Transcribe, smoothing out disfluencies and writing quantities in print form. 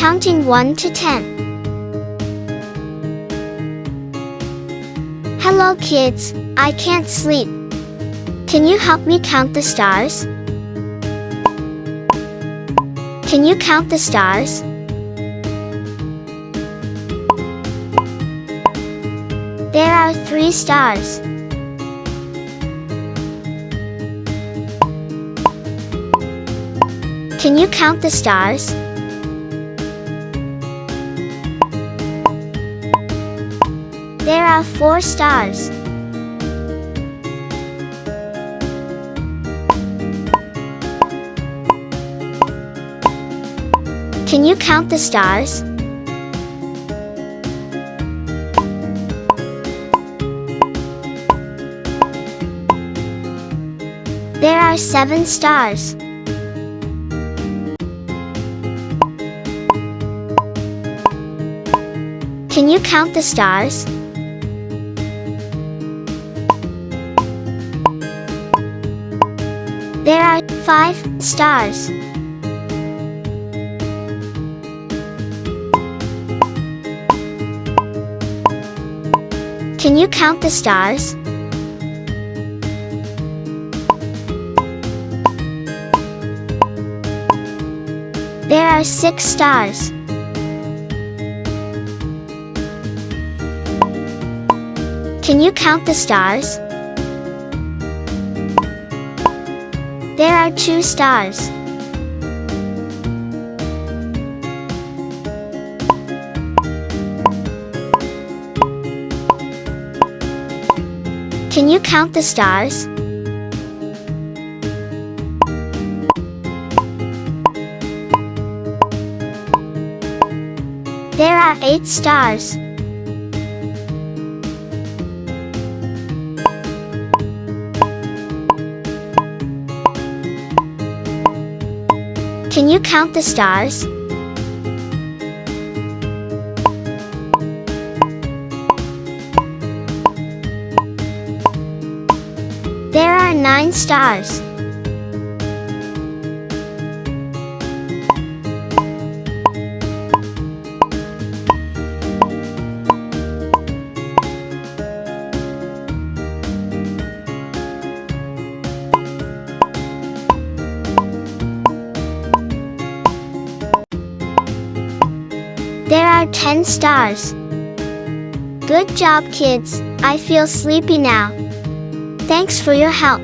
counting 1 to 10. Hello kids, I can't sleep. Can you help me count the stars? Can you count the stars? There are 3 stars. Can you count the stars? There are 4 stars. Can you count the stars? There are 7 stars. Can you count the stars? There are 5 stars. Can you count the stars? There are 6 stars. Can you count the stars? There are 2 stars. Can you count the stars? There are 8 stars. Can you count the stars? There are 9 stars. There are 10 stars. Good job, kids. I feel sleepy now. Thanks for your help.